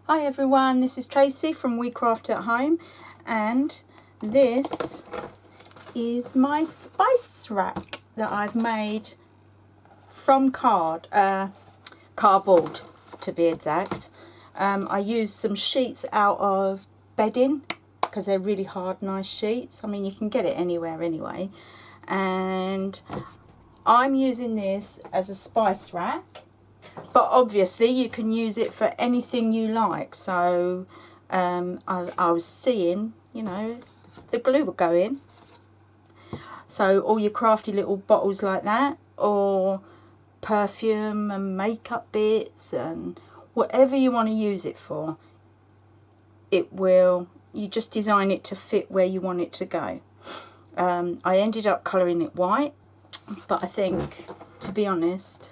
Hi everyone, this is Tracy from We Craft at Home, and this is my spice rack that I've made from cardboard to be exact. I used some sheets out of bedding because they're really hard, nice sheets. I mean, you can get it anywhere anyway. And I'm using this as a spice rack. But obviously you can use it for anything you like. So I was seeing, you know, the glue would go in. So all your crafty little bottles like that, or perfume and makeup bits and whatever you want to use it for, it will, you just design it to fit where you want it to go. I ended up colouring it white, but I think, to be honest,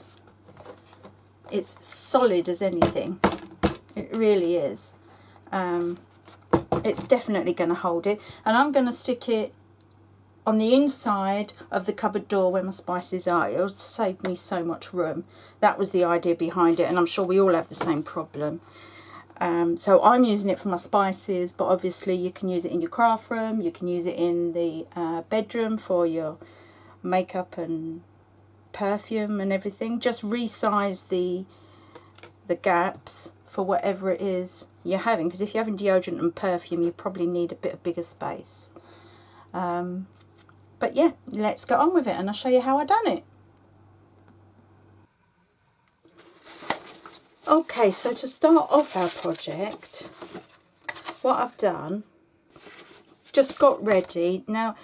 it's solid as anything. It really is. It's definitely going to hold it. And I'm going to stick it on the inside of the cupboard door where my spices are. It'll save me so much room. That was the idea behind it, and I'm sure we all have the same problem. So I'm using it for my spices, but obviously you can use it in your craft room. You can use it in the bedroom for your makeup and perfume and everything. Just resize the gaps for whatever it is you're having, because if you're having deodorant and perfume, you probably need a bit of bigger space. But yeah, let's get on with it and I'll show you how I done it. Okay, so to start off our project, what I've done, just got ready. Now,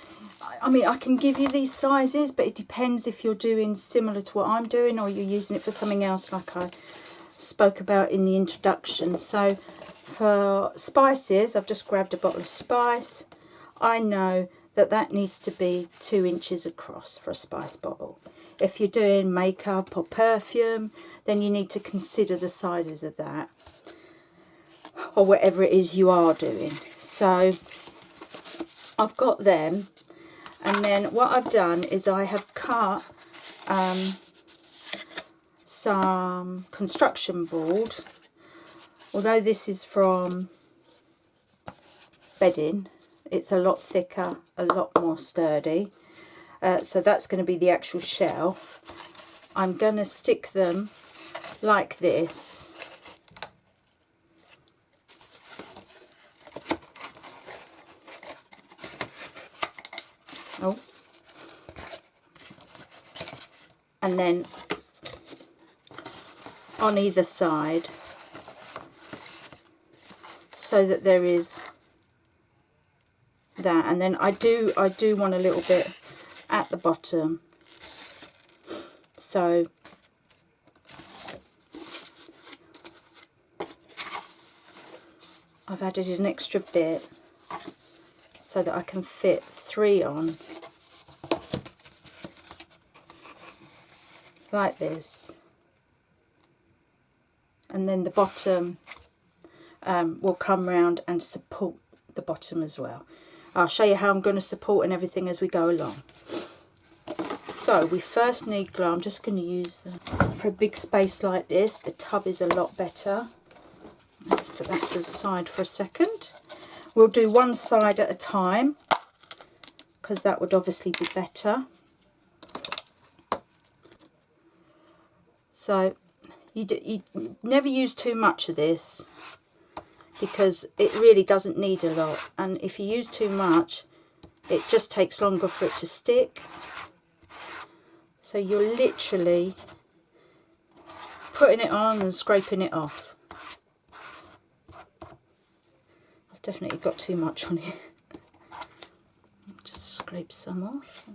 I mean, I can give you these sizes, but it depends if you're doing similar to what I'm doing or you're using it for something else like I spoke about in the introduction. So for spices, I've just grabbed a bottle of spice. I know that that needs to be 2 inches across for a spice bottle. If you're doing makeup or perfume, then you need to consider the sizes of that, or whatever it is you are doing. So I've got them, and then what I've done is I have cut some construction board. Although this is from bedding, it's a lot thicker, a lot more sturdy. So that's going to be the actual shelf. I'm going to stick them like this. Oh. And then on either side, so that there is that. And then I do want a little bit at the bottom, so I've added an extra bit so that I can fit 3 on like this, and then the bottom will come round and support the bottom as well. I'll show you how I'm going to support and everything as we go along. So we first need glue. I'm just going to use for a big space like this, the tub is a lot better. Let's put that to the side for a second. We'll do one side at a time because that would obviously be better. So you never use too much of this, because it really doesn't need a lot, and if you use too much it just takes longer for it to stick. So you're literally putting it on and scraping it off. I've definitely got too much on here. Just scrape some off.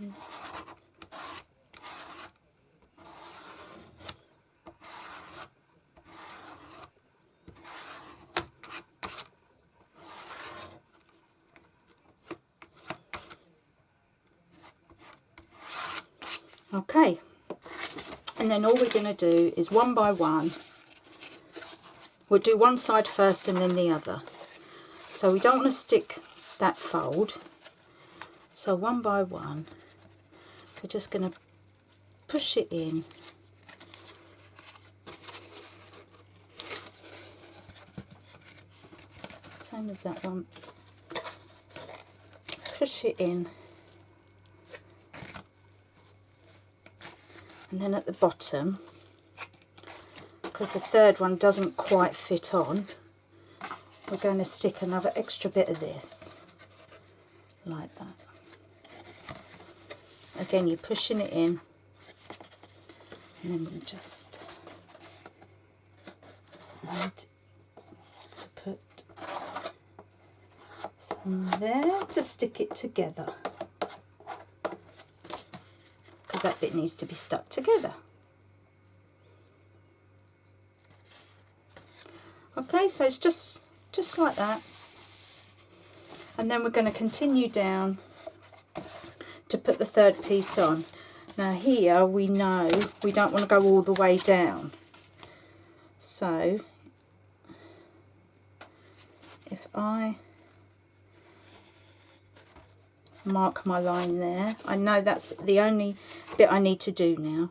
Okay, and then all we're going to do is one by one. We'll do one side first and then the other. So we don't want to stick that fold. So one by one, we're just going to push it in. same as that one. Push it in. And then at the bottom, because the third one doesn't quite fit on, we're going to stick another extra bit of this, like that. Again, you're pushing it in, and then we just need to put some there to stick it together, because that bit needs to be stuck together. Okay, so it's just like that, and then we're going to continue down to put the third piece on. Now here we know we don't want to go all the way down, so if I mark my line there, I know that's the only bit I need to do now.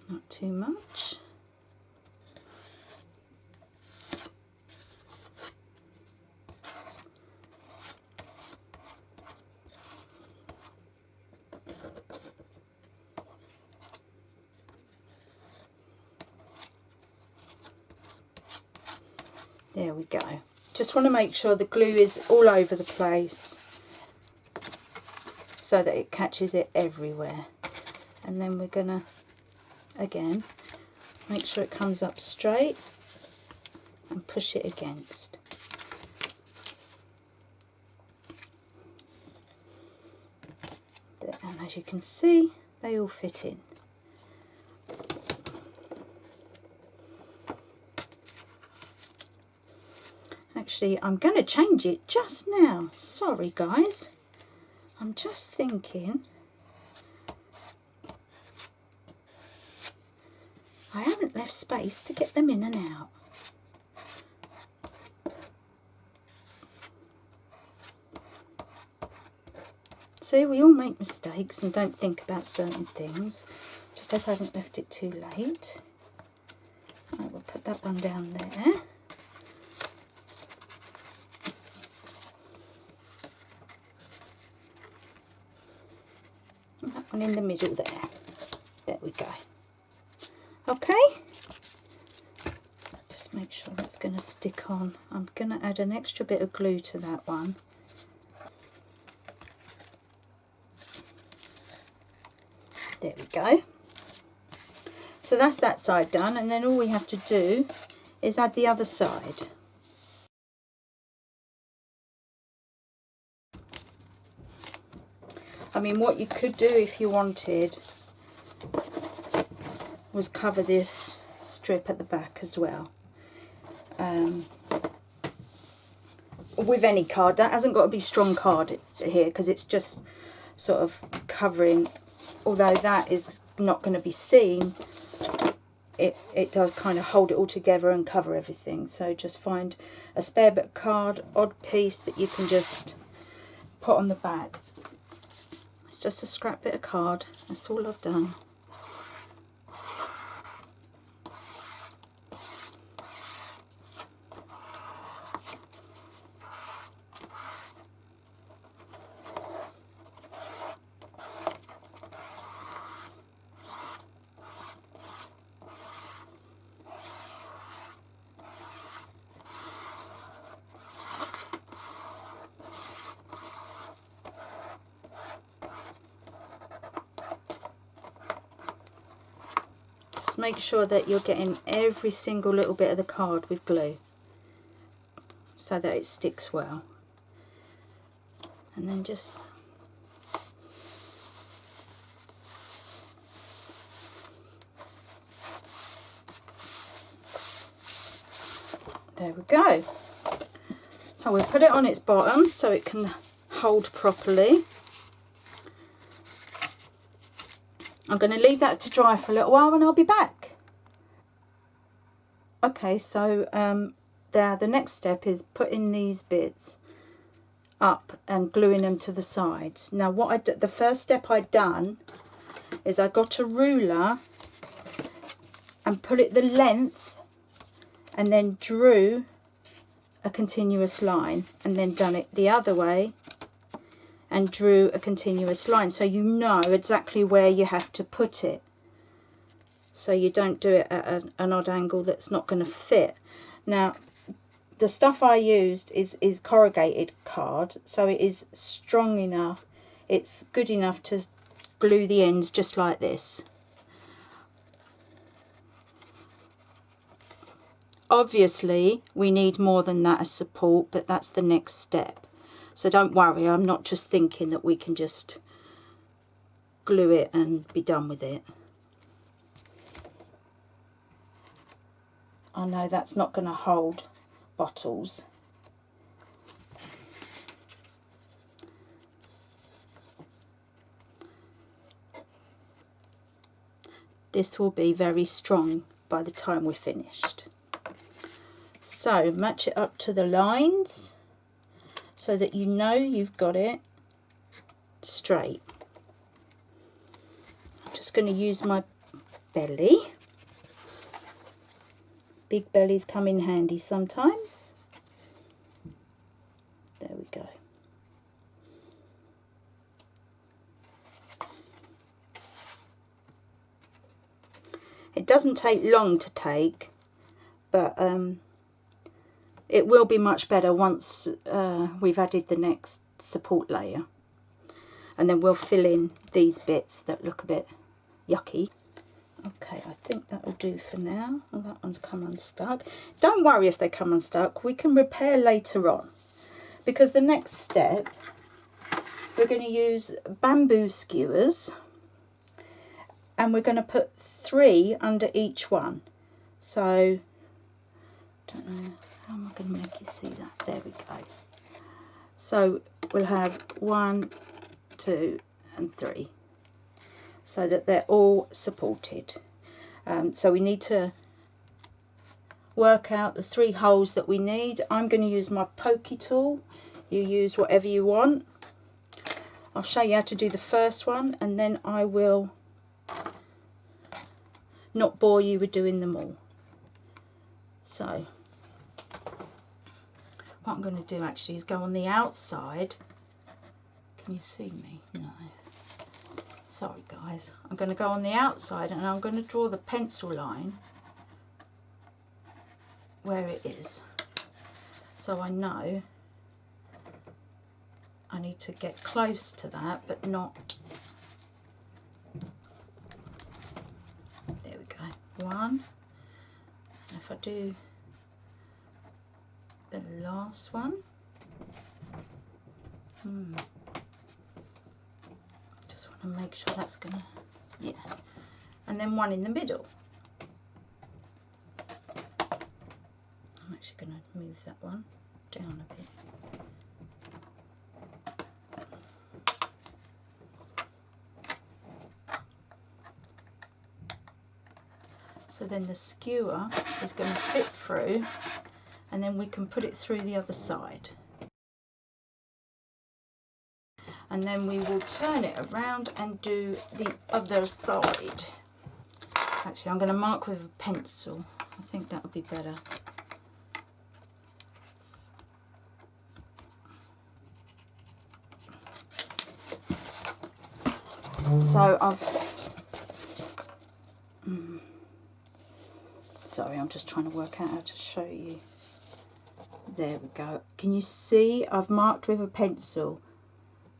Not too much. There we go. Just want to make sure the glue is all over the place so that it catches it everywhere. And then we're going to, again, make sure it comes up straight and push it against. There, and as you can see, they all fit in. Actually, I'm going to change it just now. Sorry, guys. I'm just thinking I haven't left space to get them in and out. See, we all make mistakes and don't think about certain things. Just hope I haven't left it too late. I will put that one down there. And that one in the middle there. There we go. Okay. Just make sure that's going to stick on. I'm going to add an extra bit of glue to that one. There we go. So that's that side done, and then all we have to do is add the other side. I mean, what you could do if you wanted was cover this strip at the back as well. With any card. That hasn't got to be strong card here, because it's just sort of covering. Although that is not going to be seen, it does kind of hold it all together and cover everything. So just find a spare bit of card, odd piece that you can just put on the back. It's just a scrap bit of card. That's all I've done. Make sure that you're getting every single little bit of the card with glue so that it sticks well, and then just there we go. So we'll put it on its bottom so it can hold properly. I'm going to leave that to dry for a little while and I'll be back. Okay, so the next step is putting these bits up and gluing them to the sides. Now the first step I'd done is I got a ruler and put it the length, and then drew a continuous line, and then done it the other way and drew a continuous line, so you know exactly where you have to put it, so you don't do it at an odd angle that's not going to fit. Now the stuff I used is corrugated card, so it is strong enough, it's good enough to glue the ends just like this. Obviously we need more than that as support, but that's the next step, so don't worry, I'm not just thinking that we can just glue it and be done with it. I know that's not going to hold bottles. This will be very strong by the time we're finished. So match it up to the lines so that you know you've got it straight. I'm just going to use my belly. Big bellies come in handy sometimes. There we go. It doesn't take long to take, but it will be much better once we've added the next support layer. And then we'll fill in these bits that look a bit yucky. Okay, I think that'll do for now. Oh, that one's come unstuck. Don't worry if they come unstuck. We can repair later on. Because the next step, we're going to use bamboo skewers. And we're going to put 3 under each one. So, don't know, how am I going to make you see that? There we go. So, we'll have 1, 2 and 3. So that they're all supported. So we need to work out the 3 holes that we need. I'm going to use my pokey tool. You use whatever you want. I'll show you how to do the first one, and then I will not bore you with doing them all. So what I'm going to do actually is go on the outside. Can you see me? No. Sorry guys. I'm going to go on the outside and I'm going to draw the pencil line where it is. So I know I need to get close to that, but not. There we go. 1. And if I do the last one. Just want to make sure that's gonna, yeah. And then 1 in the middle. I'm actually going to move that one down a bit. So then the skewer is going to fit through, and then we can put it through the other side. And then we will turn it around and do the other side. Actually, I'm going to mark with a pencil. I think that would be better. So sorry, I'm just trying to work out how to show you. There we go. Can you see I've marked with a pencil?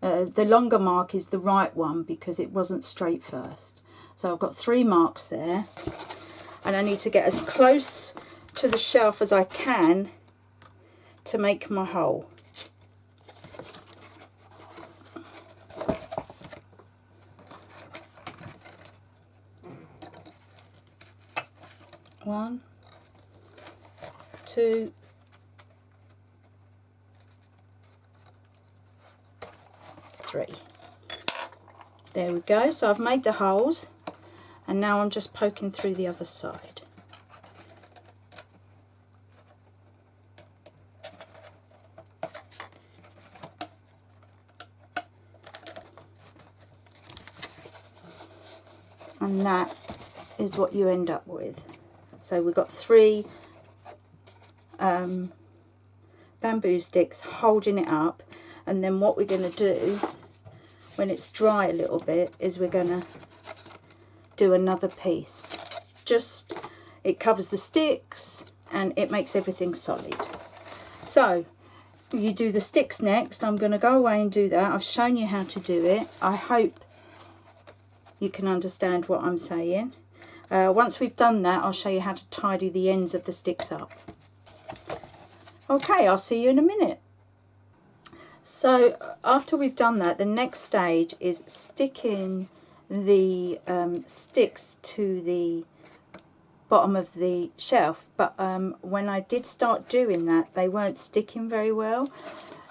The longer mark is the right one because it wasn't straight first. So I've got 3 marks there, and I need to get as close to the shelf as I can to make my hole. One, 2, 3. There we go. So I've made the holes, and now I'm just poking through the other side. And that is what you end up with. So we've got 3 bamboo sticks holding it up, and then what we're going to do when it's dry a little bit is we're going to do another piece. Just, it covers the sticks and it makes everything solid. So you do the sticks next. I'm going to go away and do that. I've shown you how to do it. I hope you can understand what I'm saying. Once we've done that, I'll show you how to tidy the ends of the sticks up. Okay, I'll see you in a minute. So after we've done that, the next stage is sticking the sticks to the bottom of the shelf, but when I did start doing that, they weren't sticking very well,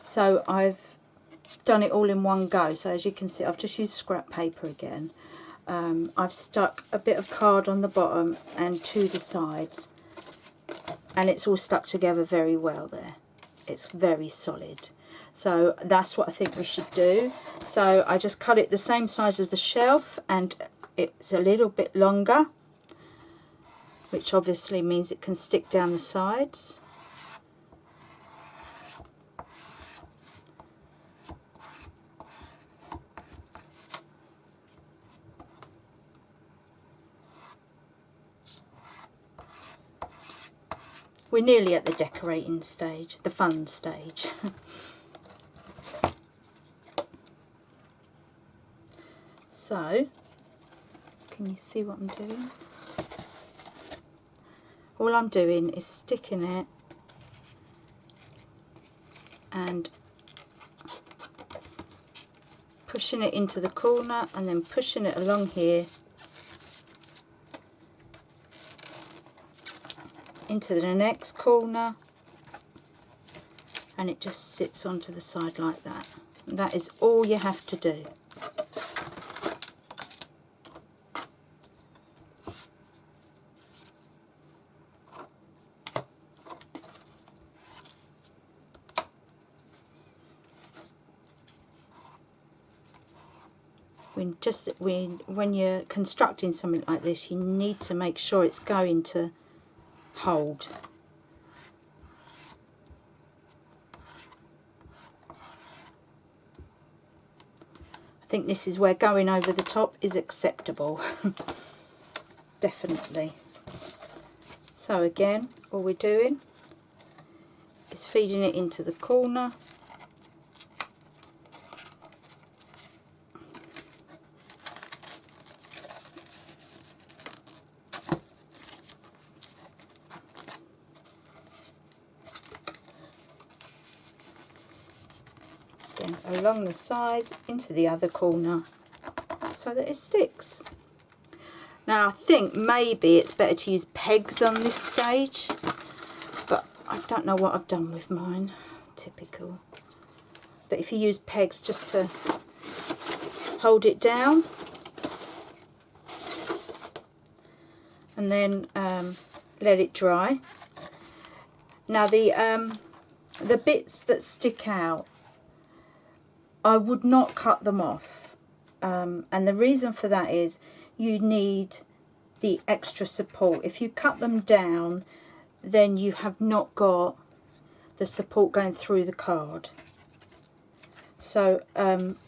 so I've done it all in one go. So as you can see, I've just used scrap paper again. I've stuck a bit of card on the bottom and to the sides, and it's all stuck together very well there. It's very solid. So that's what I think we should do. So I just cut it the same size as the shelf, and it's a little bit longer, which obviously means it can stick down the sides. We're nearly at the decorating stage, the fun stage. So, can you see what I'm doing? All I'm doing is sticking it and pushing it into the corner, and then pushing it along here into the next corner, and it just sits onto the side like that. And that is all you have to do. When you're constructing something like this, you need to make sure it's going to hold. I think this is where going over the top is acceptable. Definitely. So again, all we're doing is feeding it into the corner. Then along the sides into the other corner so that it sticks. Now I think maybe it's better to use pegs on this stage, but I don't know what I've done with mine. Typical. But if you use pegs just to hold it down, and then let it dry. Now the bits that stick out, I would not cut them off, and the reason for that is you need the extra support. If you cut them down, then you have not got the support going through the card. So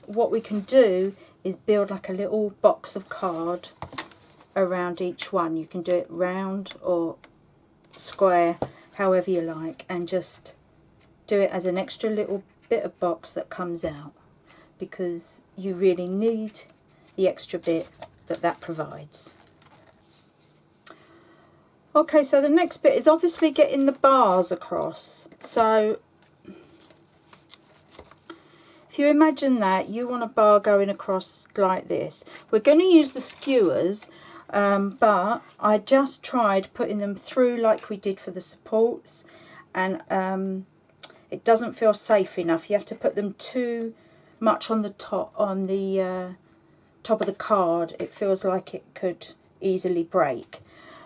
what we can do is build like a little box of card around each one. You can do it round or square, however you like, and just do it as an extra little bit of box that comes out, because you really need the extra bit that provides. Okay, so the next bit is obviously getting the bars across. So if you imagine that you want a bar going across like this, we're going to use the skewers, but I just tried putting them through like we did for the supports, and it doesn't feel safe enough. You have to put them too much on the top, top of the card. It feels like it could easily break.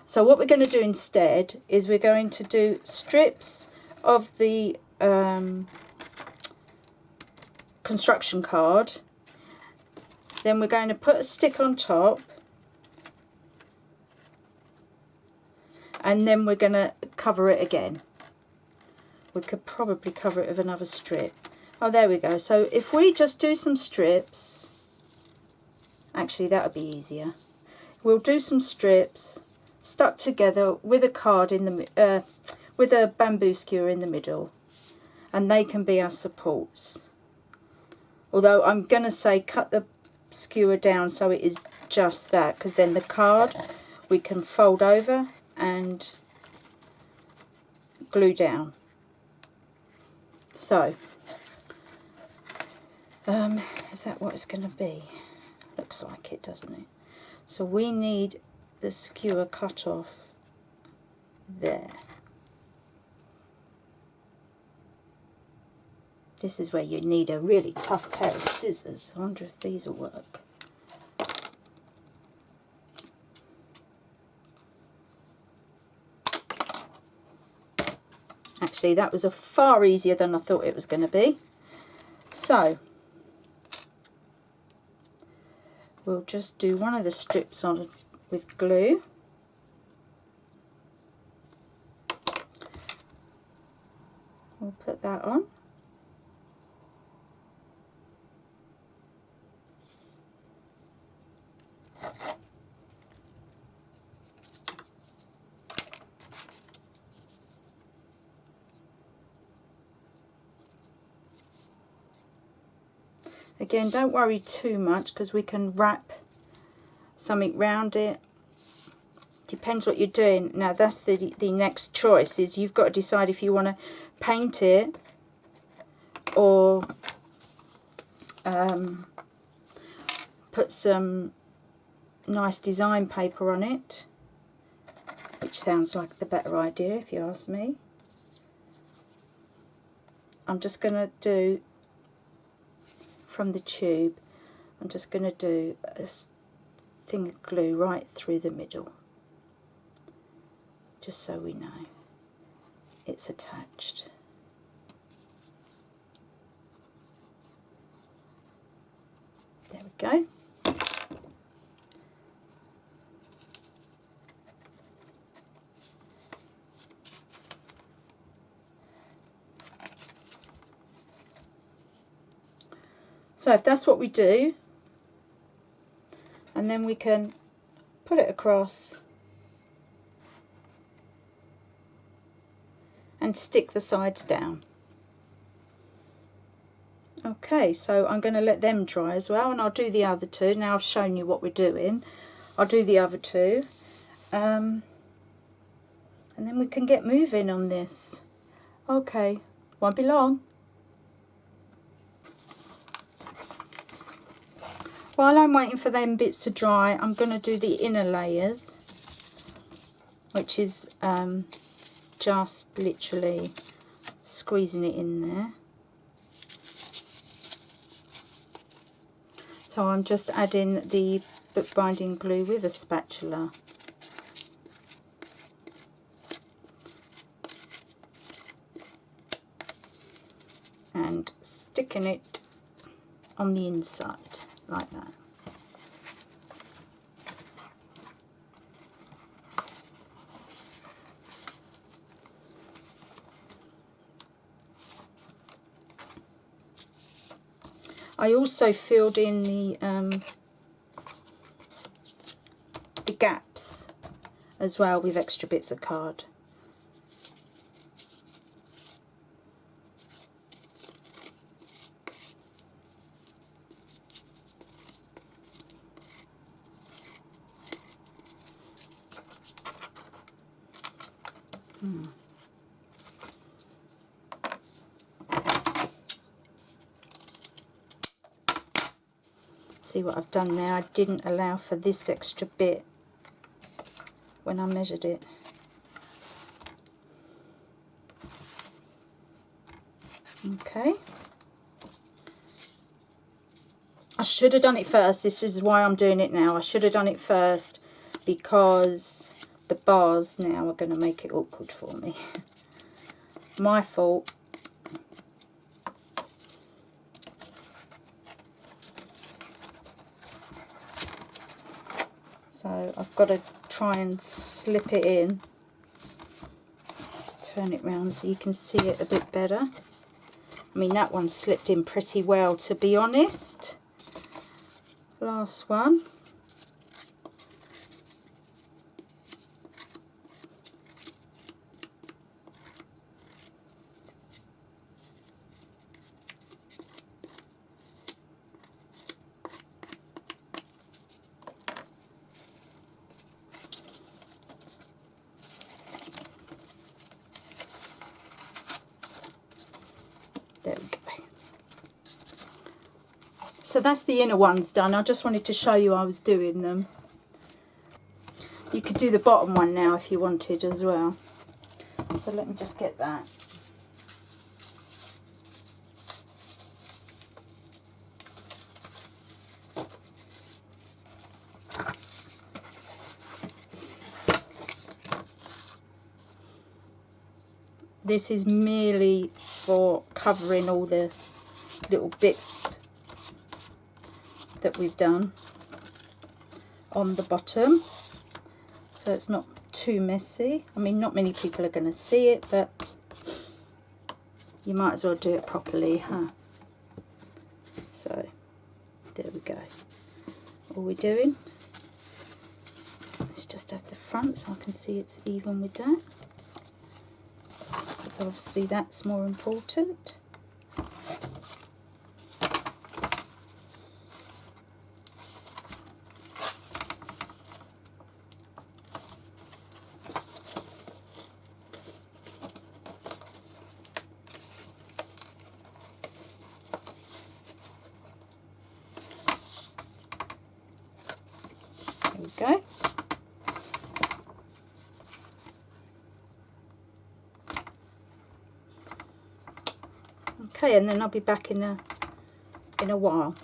So what we're going to do instead is we're going to do strips of the construction card. Then we're going to put a stick on top, and then we're going to cover it again. We could probably cover it with another strip. Oh, there we go. So if we just do some strips, actually that would be easier. We'll do some strips stuck together with a card in the with a bamboo skewer in the middle, and they can be our supports. Although I'm going to say cut the skewer down so it is just that, because then the card we can fold over and glue down. So is that what it's going to be? Looks like it, doesn't it? So we need the skewer cut off there. This is where you need a really tough pair of scissors. I wonder if these will work. Actually, that was far easier than I thought it was going to be. So we'll just do one of the strips on with glue. We'll put that on. Again, don't worry too much because we can wrap something round it. Depends what you're doing. Now that's the next choice, is you've got to decide if you want to paint it or put some nice design paper on it, which sounds like the better idea if you ask me. I'm just going to do, from the tube, I'm just going to do a thing of glue right through the middle, just so we know it's attached. There we go. So if that's what we do, and then we can put it across and stick the sides down. Okay, so I'm going to let them dry as well, and I'll do the other two. Now I've shown you what we're doing, I'll do the other two, and then we can get moving on this. Okay, won't be long. While I'm waiting for them bits to dry, I'm going to do the inner layers, which is just literally squeezing it in there. So I'm just adding the bookbinding glue with a spatula. And sticking it on the inside like that. I also filled in the gaps as well with extra bits of card. See what I've done there? I didn't allow for this extra bit when I measured it. Okay. I should have done it first. This is why I'm doing it now. I should have done it first because the bars now are going to make it awkward for me. My fault. So I've got to try and slip it in turn it round so you can see it a bit better. I mean, that one slipped in pretty well, to be honest. Last one. There we go. So that's the inner ones done. I just wanted to show you I was doing them. You could do the bottom one now if you wanted as well. So let me just get that. This is merely for covering all the little bits that we've done on the bottom, so it's not too messy. I mean, not many people are going to see it, but you might as well do it properly, huh? So there we go. All we're doing is just have the front so I can see it's even with that, because obviously that's more important. There we go. Okay, and then I'll be back in a while.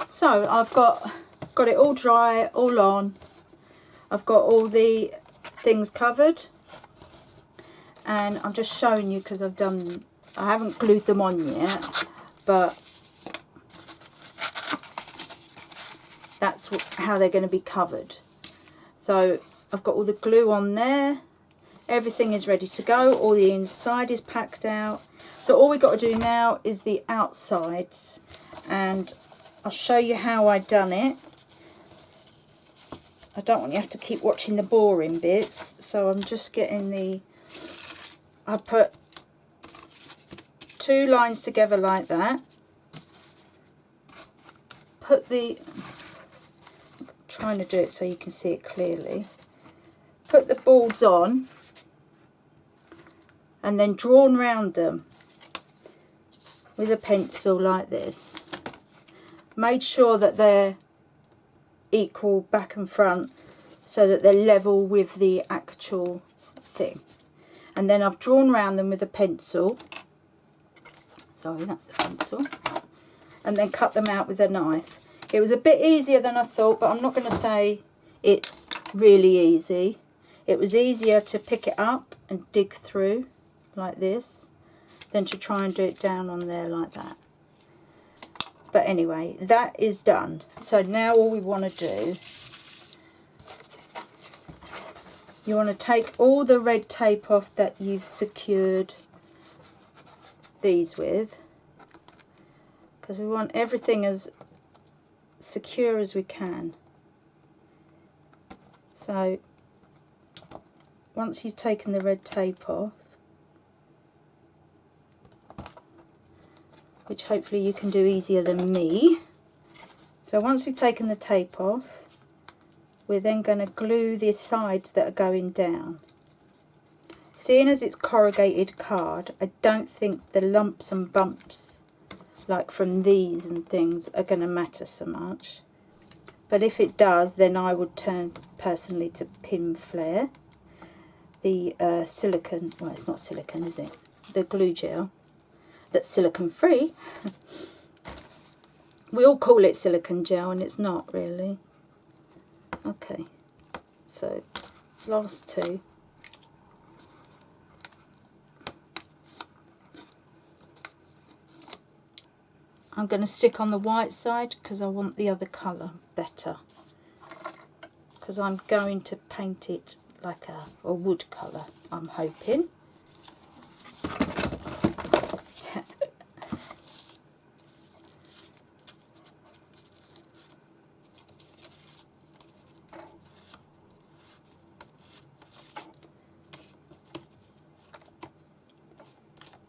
So I've got it all dry, all on. I've got all the things covered, and I'm just showing you because I haven't glued them on yet, but that's how they're going to be covered. So I've got all the glue on there. Everything is ready to go. All the inside is packed out. So all we've got to do now is the outsides, and I'll show you how I done it. I don't want you to have to keep watching the boring bits, so I'm just getting I put 2 lines together like that. Trying to do it so you can see it clearly. Put the boards on, and then drawn round them with a pencil like this. Made sure that they're equal back and front so that they're level with the actual thing. And then I've drawn round them with a pencil. Sorry, that's the pencil. And then cut them out with a knife. It was a bit easier than I thought, but I'm not going to say it's really easy. It was easier to pick it up and dig through like this than to try and do it down on there like that. But anyway, that is done. So now all we want to do, you want to take all the red tape off that you've secured these with, because we want everything as secure as we can. So once you've taken the red tape off, which hopefully you can do easier than me, so once we've taken the tape off, we're then going to glue the sides that are going down. Seeing as it's corrugated card, I don't think the lumps and bumps like from these and things are going to matter so much, but if it does, then I would turn personally to Pin Flare, the silicone, well, it's not silicone, is it, the glue gel that's silicone free. We all call it silicone gel and it's not really. Okay, so last 2. I'm going to stick on the white side because I want the other colour better, because I'm going to paint it like a wood colour, I'm hoping.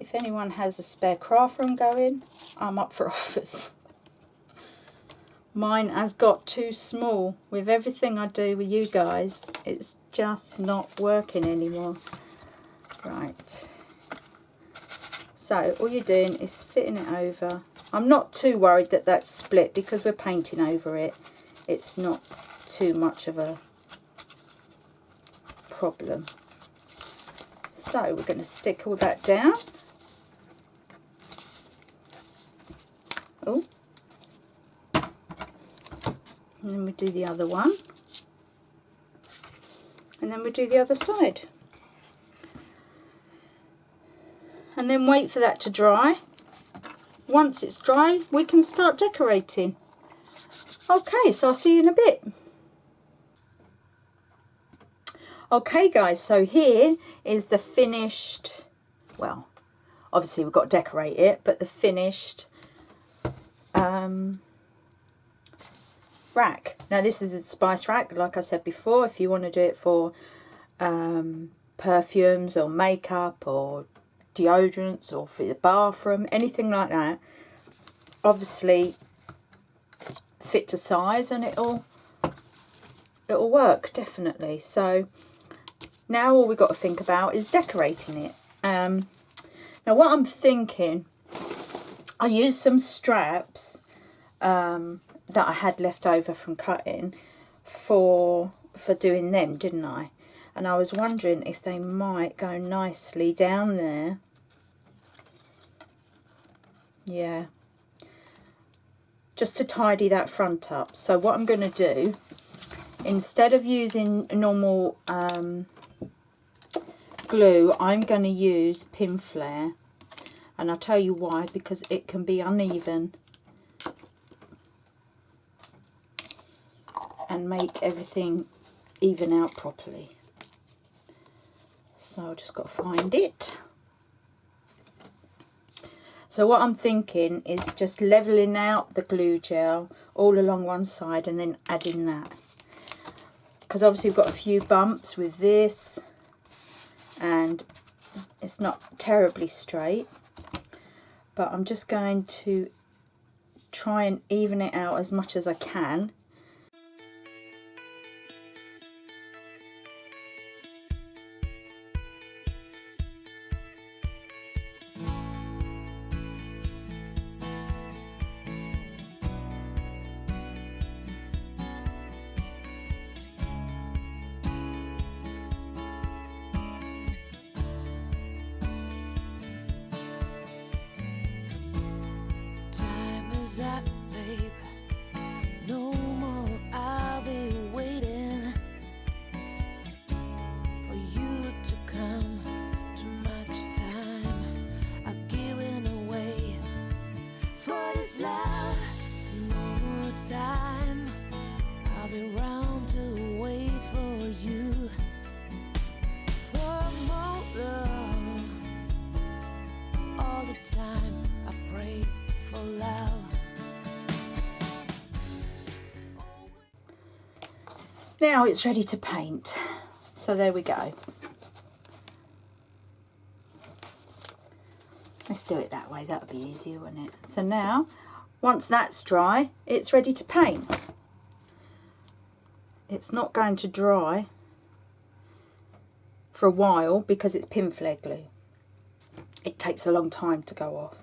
If anyone has a spare craft room going, I'm up for offers. Mine has got too small. With everything I do with you guys, it's just not working anymore. Right. So all you're doing is fitting it over. I'm not too worried that that's split because we're painting over it. It's not too much of a problem. So we're going to stick all that down. Oh. And then we do the other one. And then we do the other side. And then wait for that to dry. Once it's dry, we can start decorating. Okay, so I'll see you in a bit. Okay guys, so here is the finished, well, obviously we've got to decorate it, but the finished rack. Now this is a spice rack, like I said before. If you want to do it for perfumes or makeup or deodorants or for the bathroom, anything like that, obviously fit to size and it'll work definitely. So now all we've got to think about is decorating it. Now what I'm thinking, I used some straps that I had left over from cutting for doing them, didn't I? And I was wondering if they might go nicely down there. Yeah, just to tidy that front up. So what I'm going to do, instead of using normal glue, I'm going to use pin flare, and I'll tell you why, because it can be uneven and make everything even out properly. So I've just got to find it. So what I'm thinking is just leveling out the glue gel all along one side and then adding that, because obviously we've got a few bumps with this and it's not terribly straight, but I'm just going to try and even it out as much as I can. Time is up, babe. No more, I'll be waiting for you to come. Too much time I've given away for this love. No more time, I'll be round to wait for you. For more love, all the time I pray for love. Now it's ready to paint. So there we go. Let's do it that way, that'll be easier, won't it? So now, once that's dry, it's ready to paint. It's not going to dry for a while because it's pin flare glue. It takes a long time to go off.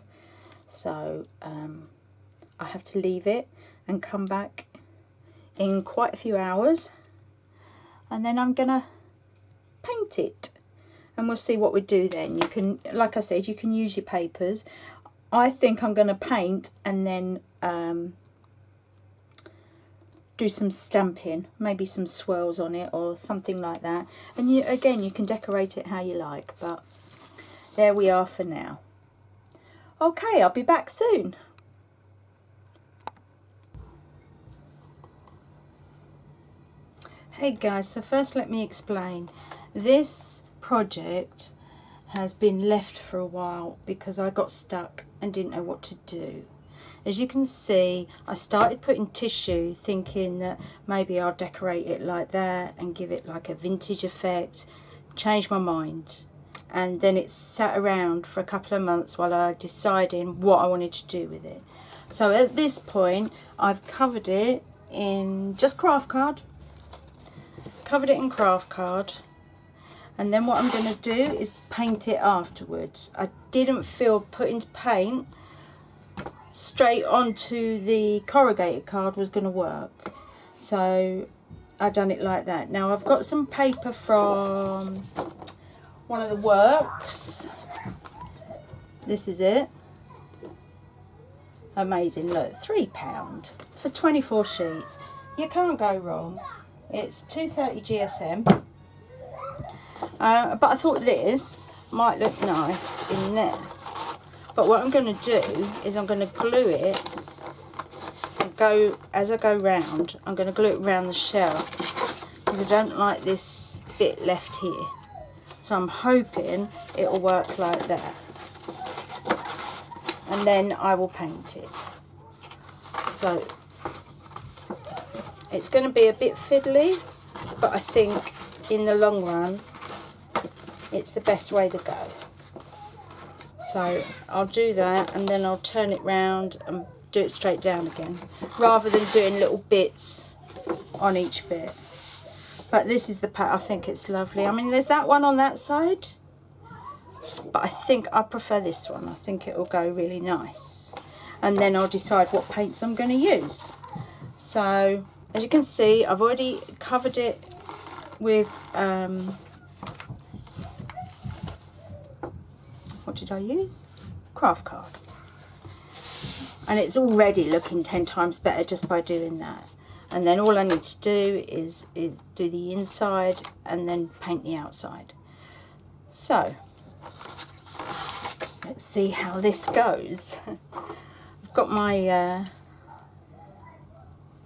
So I have to leave it and come back in quite a few hours, and then I'm gonna paint it and we'll see what we do then. You can, like I said, you can use your papers. I think I'm gonna paint and then do some stamping, maybe some swirls on it or something like that, and you, again, you can decorate it how you like, but there we are for now. Okay, I'll be back soon. Hey guys, so first let me explain. This project has been left for a while because I got stuck and didn't know what to do. As you can see, I started putting tissue thinking that maybe I'll decorate it like that and give it like a vintage effect. Changed my mind, and then it sat around for a couple of months while I decided what I wanted to do with it. So at this point I've covered it in just craft card, and then what I'm going to do is paint it afterwards. I didn't feel putting paint straight onto the corrugated card was going to work, so I done it like that. Now I've got some paper from one of the works. This is it. Amazing, look, £3 for 24 sheets. You can't go wrong. It's 230 GSM, but I thought this might look nice in there. But what I'm going to do is I'm going to glue it and go, as I go round, I'm going to glue it around the shelf because I don't like this bit left here. So I'm hoping it'll work like that. And then I will paint it. So it's going to be a bit fiddly, but I think in the long run it's the best way to go. So I'll do that and then I'll turn it round and do it straight down again, rather than doing little bits on each bit. But this is the pattern. I think it's lovely. I mean, there's that one on that side, but I think I prefer this one. I think it will go really nice. And then I'll decide what paints I'm going to use. So as you can see, I've already covered it with what did I use? Craft card. And it's already looking 10 times better just by doing that. And then all I need to do is do the inside and then paint the outside. So let's see how this goes. I've got my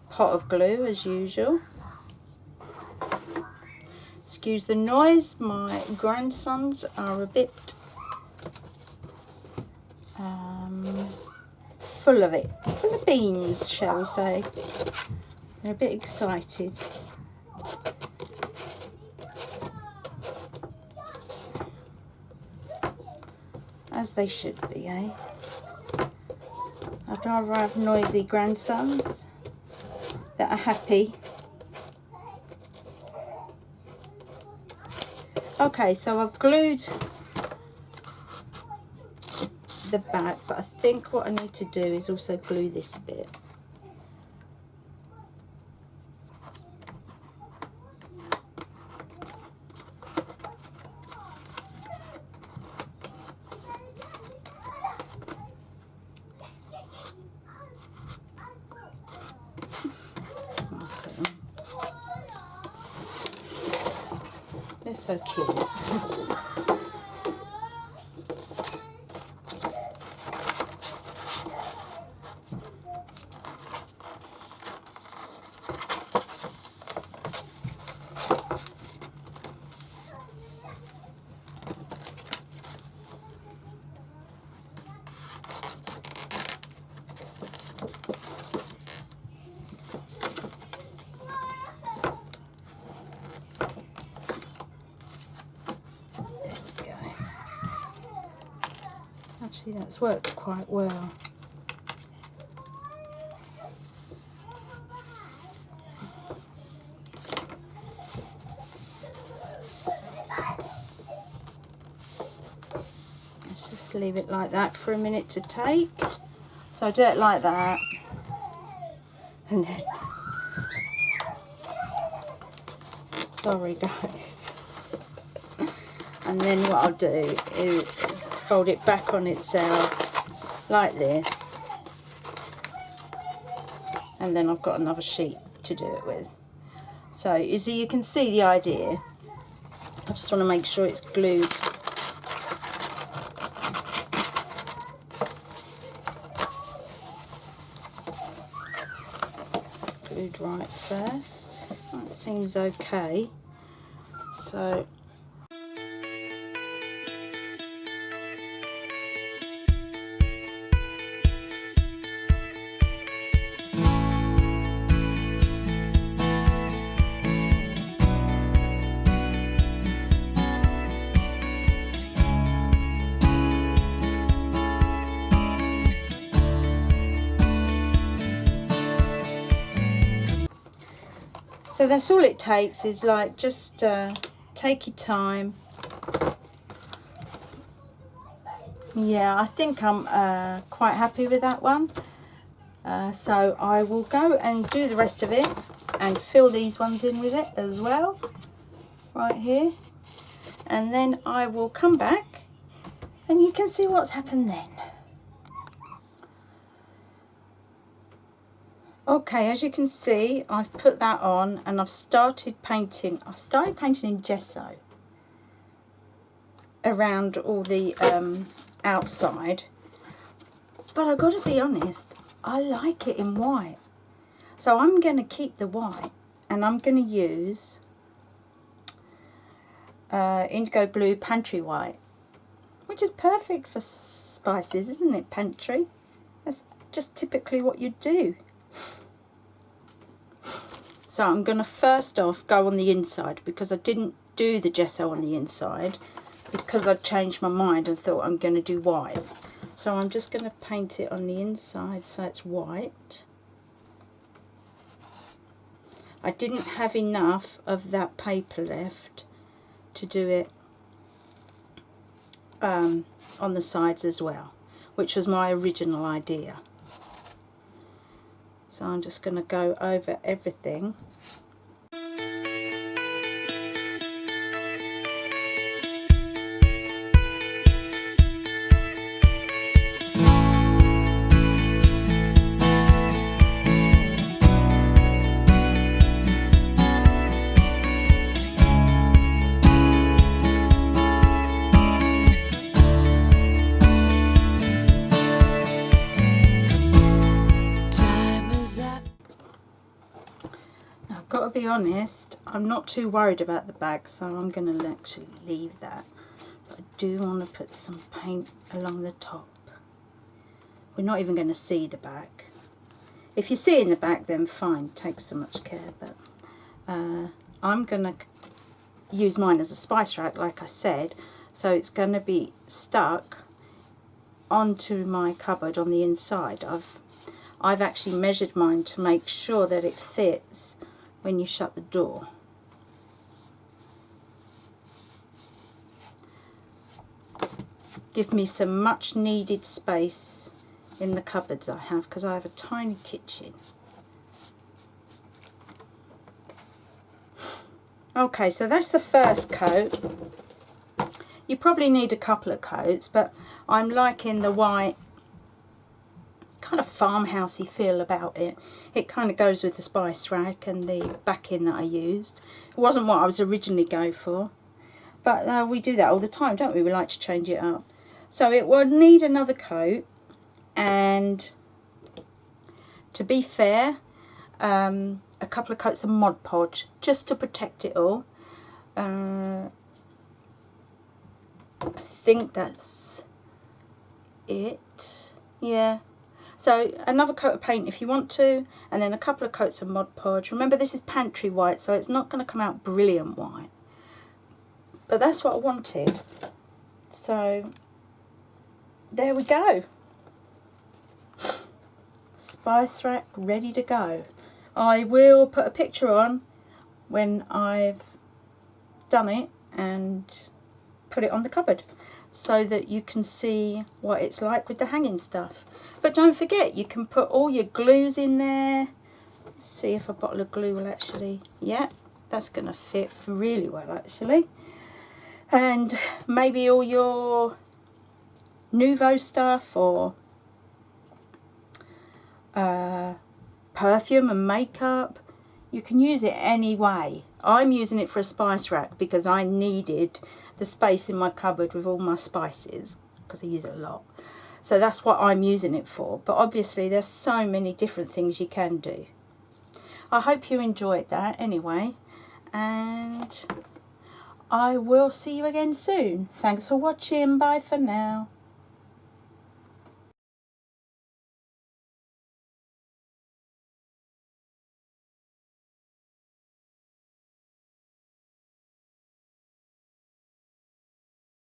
pot of glue as usual. Excuse the noise, my grandsons are a bit full of it, full of beans, shall we say. They're a bit excited. As they should be, eh? I'd rather have noisy grandsons that are happy. Okay, so I've glued the back, but I think what I need to do is also glue this bit. They're so cute. Actually, that's worked quite well. Let's just leave it like that for a minute to take. So I do it like that, and then, sorry guys, and then what I'll do is fold it back on itself like this, and then I've got another sheet to do it with. So you can see the idea. I just want to make sure it's glued. Glued right first. That seems okay. So that's all it takes, is like just take your time. Yeah, I think I'm quite happy with that one. So I will go and do the rest of it and fill these ones in with it as well, right here. And then I will come back and you can see what's happened then. Okay, as you can see, I've put that on and I've started painting. I started painting in gesso around all the outside, but I've got to be honest, I like it in white. So I'm going to keep the white and I'm going to use indigo blue pantry white, which is perfect for spices, isn't it? Pantry, that's just typically what you do. So I'm going to first off go on the inside, because I didn't do the gesso on the inside because I changed my mind and thought I'm going to do white. So I'm just going to paint it on the inside so it's white. I didn't have enough of that paper left to do it on the sides as well, which was my original idea. So I'm just going to go over everything. Got to be honest, I'm not too worried about the bag, so I'm going to actually leave that. But I do want to put some paint along the top. We're not even going to see the back. If you see in the back, then fine, take so much care. But I'm going to use mine as a spice rack, like I said, so it's going to be stuck onto my cupboard on the inside. I've actually measured mine to make sure that it fits when you shut the door. Give me some much needed space in the cupboards I have, because I have a tiny kitchen. Okay, so that's the first coat. You probably need a couple of coats, but I'm liking the white kind of farmhousey feel about it. It kind of goes with the spice rack and the backing that I used. It wasn't what I was originally going for, but we do that all the time, don't we? We like to change it up. So it will need another coat, and to be fair, a couple of coats of Mod Podge just to protect it all. I think that's it. Yeah. So another coat of paint if you want to, and then a couple of coats of Mod Podge. Remember, this is pantry white, so it's not going to come out brilliant white. But that's what I wanted. So there we go. Spice rack ready to go. I will put a picture on when I've done it and put it on the cupboard, so that you can see what it's like with the hanging stuff. But don't forget, you can put all your glues in there. Let's see if a bottle of glue will actually, yeah, that's going to fit really well actually. And maybe all your Nouveau stuff, or perfume and makeup. You can use it any way. I'm using it for a spice rack because I needed the space in my cupboard with all my spices, because I use it a lot. So that's what I'm using it for. But obviously there's so many different things you can do. I hope you enjoyed that anyway, and I will see you again soon. Thanks for watching. Bye for now.